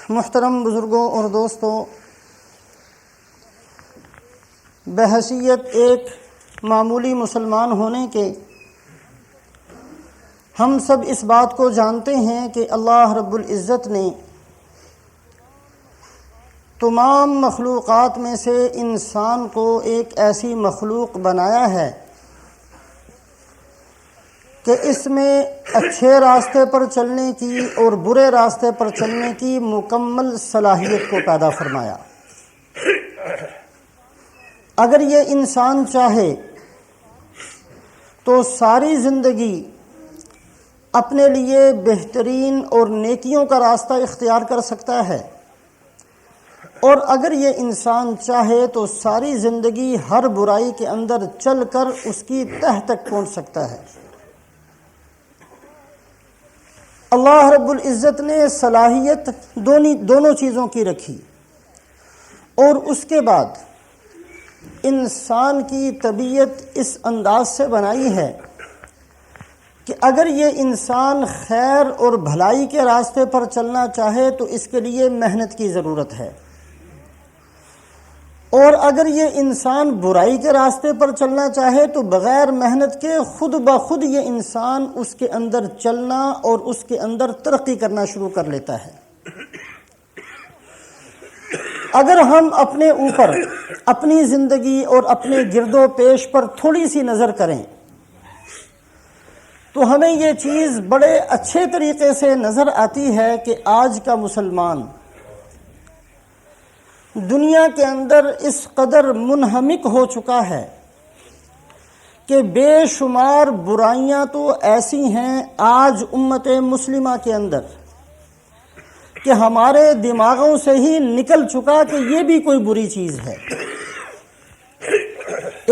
محترم بزرگوں اور دوستوں، بحیثیت ایک معمولی مسلمان ہونے کے ہم سب اس بات کو جانتے ہیں کہ اللہ رب العزت نے تمام مخلوقات میں سے انسان کو ایک ایسی مخلوق بنایا ہے کہ اس میں اچھے راستے پر چلنے کی اور برے راستے پر چلنے کی مکمل صلاحیت کو پیدا فرمایا۔ اگر یہ انسان چاہے تو ساری زندگی اپنے لیے بہترین اور نیکیوں کا راستہ اختیار کر سکتا ہے، اور اگر یہ انسان چاہے تو ساری زندگی ہر برائی کے اندر چل کر اس کی تہ تک پہنچ سکتا ہے۔ اللہ رب العزت نے صلاحیت دونوں چیزوں کی رکھی، اور اس کے بعد انسان کی طبیعت اس انداز سے بنائی ہے کہ اگر یہ انسان خیر اور بھلائی کے راستے پر چلنا چاہے تو اس کے لیے محنت کی ضرورت ہے، اور اگر یہ انسان برائی کے راستے پر چلنا چاہے تو بغیر محنت کے خود بخود یہ انسان اس کے اندر چلنا اور اس کے اندر ترقی کرنا شروع کر لیتا ہے۔ اگر ہم اپنے اوپر، اپنی زندگی اور اپنے گرد و پیش پر تھوڑی سی نظر کریں تو ہمیں یہ چیز بڑے اچھے طریقے سے نظر آتی ہے کہ آج کا مسلمان دنیا کے اندر اس قدر منہمک ہو چکا ہے کہ بے شمار برائیاں تو ایسی ہیں آج امت مسلمہ کے اندر کہ ہمارے دماغوں سے ہی نکل چکا کہ یہ بھی کوئی بری چیز ہے۔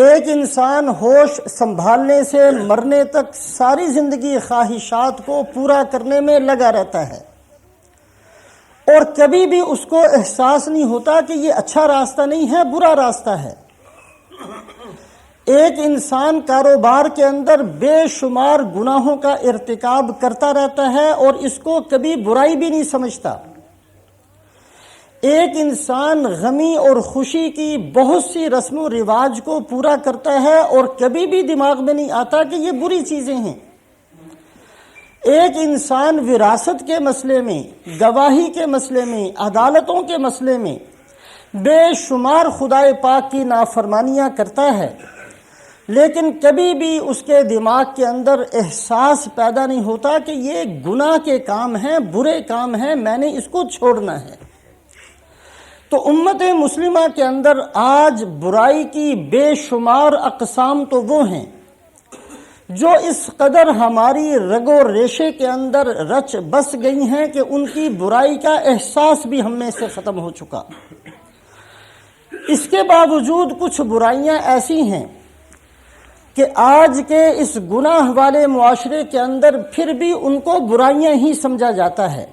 ایک انسان ہوش سنبھالنے سے مرنے تک ساری زندگی خواہشات کو پورا کرنے میں لگا رہتا ہے، اور کبھی بھی اس کو احساس نہیں ہوتا کہ یہ اچھا راستہ نہیں ہے، برا راستہ ہے۔ ایک انسان کاروبار کے اندر بے شمار گناہوں کا ارتکاب کرتا رہتا ہے اور اس کو کبھی برائی بھی نہیں سمجھتا۔ ایک انسان غمی اور خوشی کی بہت سی رسم و رواج کو پورا کرتا ہے اور کبھی بھی دماغ میں نہیں آتا کہ یہ بری چیزیں ہیں۔ ایک انسان وراثت کے مسئلے میں، گواہی کے مسئلے میں، عدالتوں کے مسئلے میں بے شمار خدائے پاک کی نافرمانیاں کرتا ہے، لیکن کبھی بھی اس کے دماغ کے اندر احساس پیدا نہیں ہوتا کہ یہ گناہ کے کام ہیں، برے کام ہیں، میں نے اس کو چھوڑنا ہے۔ تو امت مسلمہ کے اندر آج برائی کی بے شمار اقسام تو وہ ہیں جو اس قدر ہماری رگ و ریشے کے اندر رچ بس گئی ہیں کہ ان کی برائی کا احساس بھی ہم میں سے ختم ہو چکا۔ اس کے باوجود کچھ برائیاں ایسی ہیں کہ آج کے اس گناہ والے معاشرے کے اندر پھر بھی ان کو برائیاں ہی سمجھا جاتا ہے۔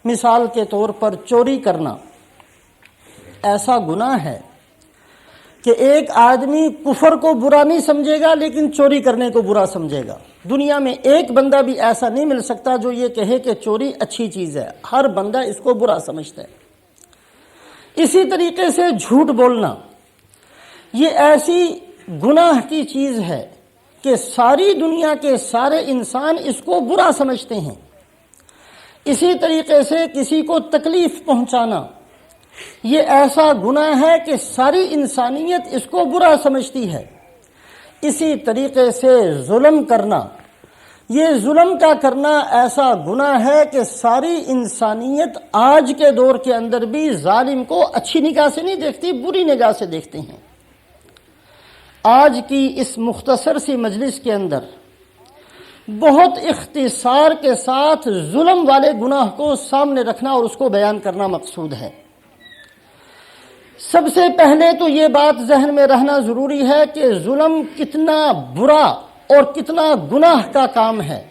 مثال کے طور پر چوری کرنا ایسا گناہ ہے کہ ایک آدمی کفر کو برا نہیں سمجھے گا لیکن چوری کرنے کو برا سمجھے گا۔ دنیا میں ایک بندہ بھی ایسا نہیں مل سکتا جو یہ کہے کہ چوری اچھی چیز ہے، ہر بندہ اس کو برا سمجھتا ہے۔ اسی طریقے سے جھوٹ بولنا یہ ایسی گناہ کی چیز ہے کہ ساری دنیا کے سارے انسان اس کو برا سمجھتے ہیں۔ اسی طریقے سے کسی کو تکلیف پہنچانا یہ ایسا گناہ ہے کہ ساری انسانیت اس کو برا سمجھتی ہے۔ اسی طریقے سے ظلم کرنا، یہ ظلم کا کرنا ایسا گناہ ہے کہ ساری انسانیت آج کے دور کے اندر بھی ظالم کو اچھی نگاہ سے نہیں دیکھتی، بری نگاہ سے دیکھتے ہیں۔ آج کی اس مختصر سی مجلس کے اندر بہت اختصار کے ساتھ ظلم والے گناہ کو سامنے رکھنا اور اس کو بیان کرنا مقصود ہے۔ سب سے پہلے تو یہ بات ذہن میں رہنا ضروری ہے کہ ظلم کتنا برا اور کتنا گناہ کا کام ہے۔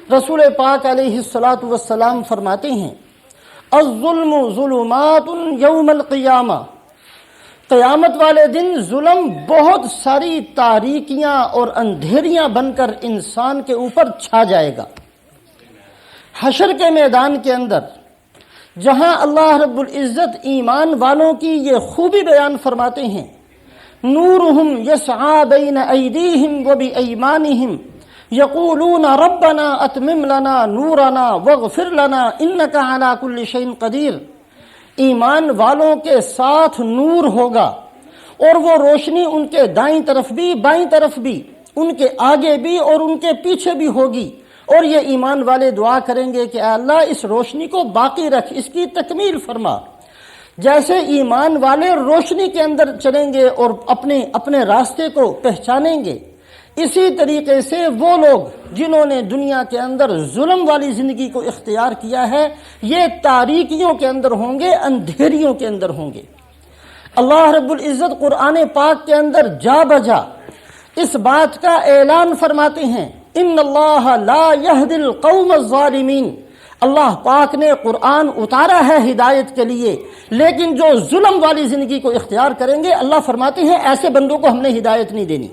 رسول پاک علیہ الصلاۃ والسلام فرماتے ہیں الظلم ظلمات یوم القیامہ، قیامت والے دن ظلم بہت ساری تاریکیاں اور اندھیریاں بن کر انسان کے اوپر چھا جائے گا۔ حشر کے میدان کے اندر جہاں اللہ رب العزت ایمان والوں کی یہ خوبی بیان فرماتے ہیں، نورہم یسعی بین ایدیہم وبایمانہم یقولون ربنا اتمم لنا نورنا واغفر لنا انک علی کل شیء قدیر۔ ایمان والوں کے ساتھ نور ہوگا اور وہ روشنی ان کے دائیں طرف بھی بائیں طرف بھی، ان کے آگے بھی اور ان کے پیچھے بھی ہوگی، اور یہ ایمان والے دعا کریں گے کہ اے اللہ اس روشنی کو باقی رکھ، اس کی تکمیل فرما۔ جیسے ایمان والے روشنی کے اندر چلیں گے اور اپنے راستے کو پہچانیں گے، اسی طریقے سے وہ لوگ جنہوں نے دنیا کے اندر ظلم والی زندگی کو اختیار کیا ہے، یہ تاریکیوں کے اندر ہوں گے، اندھیریوں کے اندر ہوں گے۔ اللہ رب العزت قرآن پاک کے اندر جا بجا اس بات کا اعلان فرماتے ہیں، ان اللہ لا یہدی القوم الظالمین۔ اللہ پاک نے قرآن اتارا ہے ہدایت کے لیے، لیکن جو ظلم والی زندگی کو اختیار کریں گے، اللہ فرماتے ہیں ایسے بندوں کو ہم نے ہدایت نہیں دینی۔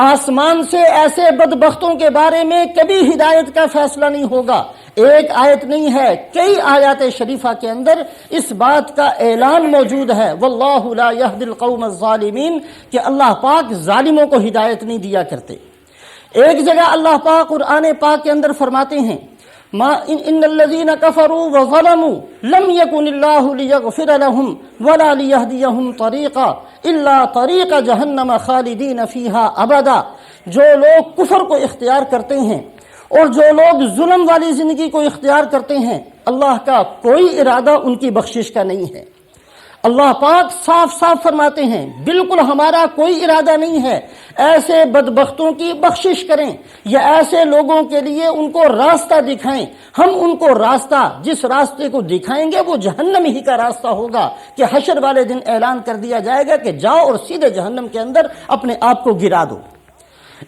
آسمان سے ایسے بدبختوں کے بارے میں کبھی ہدایت کا فیصلہ نہیں ہوگا۔ ایک آیت نہیں ہے، کئی آیات شریفہ کے اندر اس بات کا اعلان موجود ہے، واللہ لا یہدی القوم الظالمین، کہ اللہ پاک ظالموں کو ہدایت نہیں دیا کرتے۔ ایک جگہ اللہ پاک قرآن پاک کے اندر فرماتے ہیں، ان الذین کفروا وظلموا لم یکن اللہ لیغفر لهم ولا لیہدیہم طریقا الا طریق جہنم خالدین فیہا ابدا۔ جو لوگ کفر کو اختیار کرتے ہیں اور جو لوگ ظلم والی زندگی کو اختیار کرتے ہیں، اللہ کا کوئی ارادہ ان کی بخشش کا نہیں ہے۔ اللہ پاک صاف صاف فرماتے ہیں، بالکل ہمارا کوئی ارادہ نہیں ہے ایسے بدبختوں کی بخشش کریں یا ایسے لوگوں کے لیے ان کو راستہ دکھائیں۔ ہم ان کو راستہ، جس راستے کو دکھائیں گے وہ جہنم ہی کا راستہ ہوگا، کہ حشر والے دن اعلان کر دیا جائے گا کہ جاؤ اور سیدھے جہنم کے اندر اپنے آپ کو گرا دو۔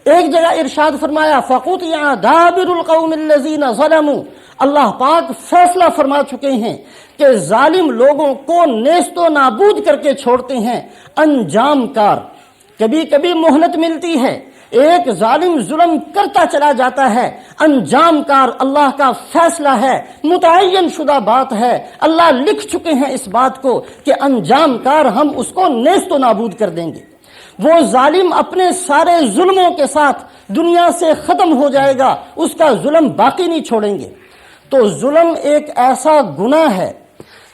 ایک جگہ ارشاد فرمایا، فَقُطِعَ دَابِرُ الْقَوْمِ الَّذِينَ ظَلَمُوا۔ اللہ پاک فیصلہ فرما چکے ہیں کہ ظالم لوگوں کو نیست و نابود کر کے چھوڑتے ہیں انجام کار۔ کبھی کبھی مہلت ملتی ہے، ایک ظالم ظلم کرتا چلا جاتا ہے، انجام کار اللہ کا فیصلہ ہے، متعین شدہ بات ہے، اللہ لکھ چکے ہیں اس بات کو کہ انجام کار ہم اس کو نیست و نابود کر دیں گے۔ وہ ظالم اپنے سارے ظلموں کے ساتھ دنیا سے ختم ہو جائے گا، اس کا ظلم باقی نہیں چھوڑیں گے۔ تو ظلم ایک ایسا گناہ ہے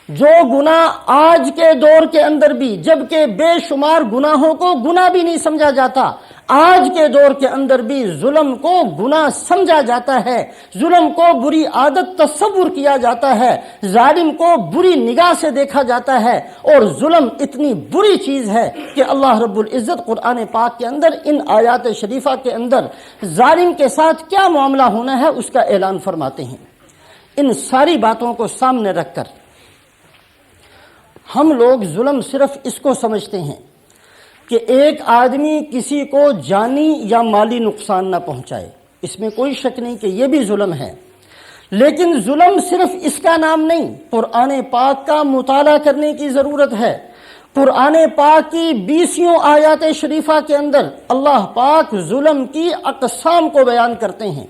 جو گناہ آج کے دور کے اندر بھی، جبکہ بے شمار گناہوں کو گناہ بھی نہیں سمجھا جاتا، آج کے دور کے اندر بھی ظلم کو گناہ سمجھا جاتا ہے، ظلم کو بری عادت تصور کیا جاتا ہے، ظالم کو بری نگاہ سے دیکھا جاتا ہے، اور ظلم اتنی بری چیز ہے کہ اللہ رب العزت قرآن پاک کے اندر ان آیات شریفہ کے اندر ظالم کے ساتھ کیا معاملہ ہونا ہے اس کا اعلان فرماتے ہیں۔ ان ساری باتوں کو سامنے رکھ کر ہم لوگ ظلم صرف اس کو سمجھتے ہیں کہ ایک آدمی کسی کو جانی یا مالی نقصان نہ پہنچائے، اس میں کوئی شک نہیں کہ یہ بھی ظلم ہے، لیکن ظلم صرف اس کا نام نہیں، قرآن پاک کا مطالعہ کرنے کی ضرورت ہے۔ قرآن پاک کی 20 آیات شریفہ کے اندر اللہ پاک ظلم کی اقسام کو بیان کرتے ہیں۔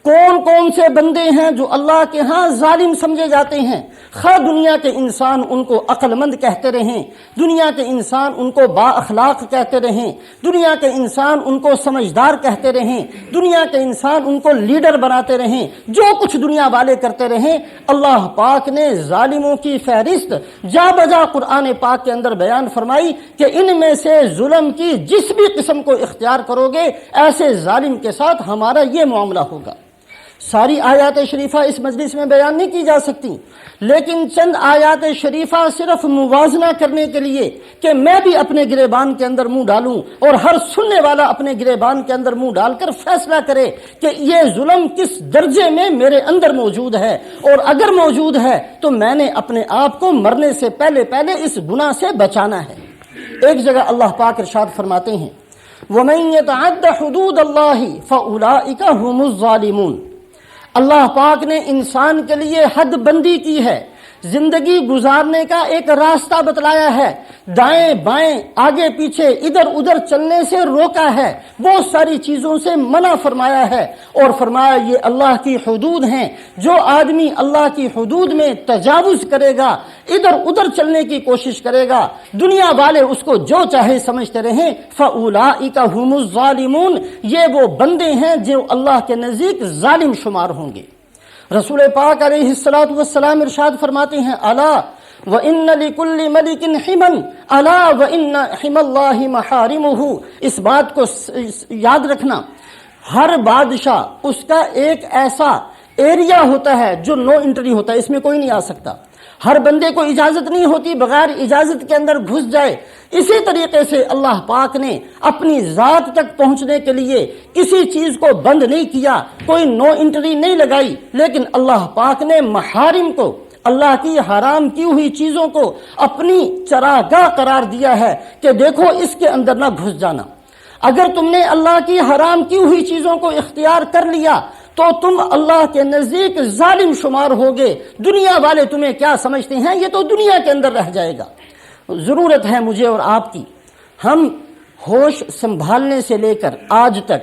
کون کون سے بندے ہیں جو اللہ کے ہاں ظالم سمجھے جاتے ہیں، خواہ دنیا کے انسان ان کو عقل مند کہتے رہیں، دنیا کے انسان ان کو با اخلاق کہتے رہیں، دنیا کے انسان ان کو سمجھدار کہتے رہیں، دنیا کے انسان ان کو لیڈر بناتے رہیں، جو کچھ دنیا والے کرتے رہیں، اللہ پاک نے ظالموں کی فہرست جا بجا قرآن پاک کے اندر بیان فرمائی کہ ان میں سے ظلم کی جس بھی قسم کو اختیار کرو گے، ایسے ظالم کے ساتھ ہمارا یہ معاملہ ہوگا۔ ساری آیات شریفہ اس مجلس میں بیان نہیں کی جا سکتی، لیکن چند آیات شریفہ صرف موازنہ کرنے کے لیے کہ میں بھی اپنے گریبان کے اندر منہ ڈالوں اور ہر سننے والا اپنے گریبان کے اندر منہ ڈال کر فیصلہ کرے کہ یہ ظلم کس درجے میں میرے اندر موجود ہے، اور اگر موجود ہے تو میں نے اپنے آپ کو مرنے سے پہلے اس گناہ سے بچانا ہے۔ ایک جگہ اللہ پاک ارشاد فرماتے ہیں، وَمَن يَتَعَدَّ حُدُودَ اللَّهِ فَأُولَٰئِكَ هُمُ الظَّالِمُونَ۔ اللہ پاک نے انسان کے لیے حد بندی کی ہے، زندگی گزارنے کا ایک راستہ بتلایا ہے، دائیں بائیں آگے پیچھے ادھر ادھر چلنے سے روکا ہے، بہت ساری چیزوں سے منع فرمایا ہے، اور فرمایا یہ اللہ کی حدود ہیں، جو آدمی اللہ کی حدود میں تجاوز کرے گا، ادھر ادھر چلنے کی کوشش کرے گا، دنیا والے اس کو جو چاہے سمجھتے رہیں، فَأُولَٰئِكَ هُمُ الظَّالِمُونَ، یہ وہ بندے ہیں جو اللہ کے نزدیک ظالم شمار ہوں گے۔ رسول پاک علیہ السلام ارشاد فرماتے ہیں، الا وَإِنَّ لِكُلِّ مَلِكٍ حِمًا الا وَإِنَّ حِمَ اللَّهِ مَحَارِمُهُ، اس بات کو یاد رکھنا، ہر بادشاہ اس کا ایک ایسا ایریا ہوتا ہے جو نو انٹری ہوتا ہے، اس میں کوئی نہیں آ سکتا، ہر بندے کو اجازت نہیں ہوتی بغیر اجازت کے اندر گھس جائے۔ اسی طریقے سے اللہ پاک نے اپنی ذات تک پہنچنے کے لیے کسی چیز کو بند نہیں کیا، کوئی نو انٹری نہیں لگائی، لیکن اللہ پاک نے محارم کو، اللہ کی حرام کی ہوئی چیزوں کو اپنی چراگاہ قرار دیا ہے کہ دیکھو اس کے اندر نہ گھس جانا۔ اگر تم نے اللہ کی حرام کی ہوئی چیزوں کو اختیار کر لیا تو تم اللہ کے نزدیک ظالم شمار ہوگے۔ دنیا والے تمہیں کیا سمجھتے ہیں، یہ تو دنیا کے اندر رہ جائے گا۔ ضرورت ہے مجھے اور آپ کی، ہم ہوش سنبھالنے سے لے کر آج تک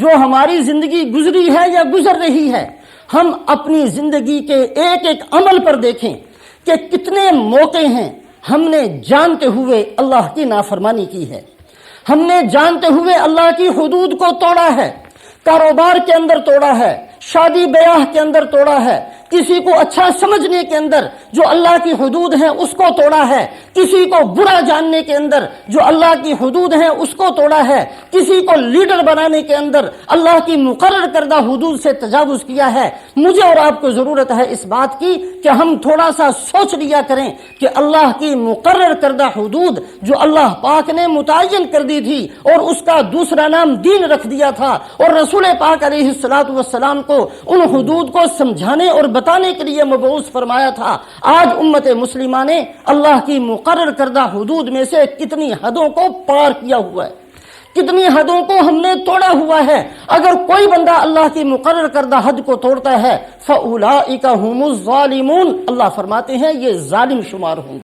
جو ہماری زندگی گزری ہے یا گزر رہی ہے، ہم اپنی زندگی کے ایک ایک عمل پر دیکھیں کہ کتنے موقع ہیں ہم نے جانتے ہوئے اللہ کی نافرمانی کی ہے، ہم نے جانتے ہوئے اللہ کی حدود کو توڑا ہے، کاروبار کے اندر توڑا ہے، شادی بیاہ کے اندر توڑا ہے، کسی کو اچھا سمجھنے کے اندر جو اللہ کی حدود ہیں اس کو توڑا ہے، کسی کو برا جاننے کے اندر جو اللہ کی حدود ہیں اس کو توڑا ہے، کسی کو لیڈر بنانے کے اندر اللہ کی مقرر کردہ حدود سے تجاوز کیا ہے۔ مجھے اور آپ کو ضرورت ہے اس بات کی کہ ہم تھوڑا سا سوچ لیا کریں کہ اللہ کی مقرر کردہ حدود جو اللہ پاک نے متعین کر دی تھی اور اس کا دوسرا نام دین رکھ دیا تھا، اور رسول پاک علیہ السلام کو ان حدود کو سمجھانے اور بتانے کے لیے مبعوث فرمایا تھا، آج امت مسلمہ نے اللہ کی مقرر کردہ حدود میں سے کتنی حدوں کو پار کیا ہوا ہے، کتنی حدوں کو ہم نے توڑا ہوا ہے۔ اگر کوئی بندہ اللہ کی مقرر کردہ حد کو توڑتا ہے فَأُولَٰئِكَ هُمُ الظَّالِمُونَ، اللہ فرماتے ہیں یہ ظالم شمار ہوں گے۔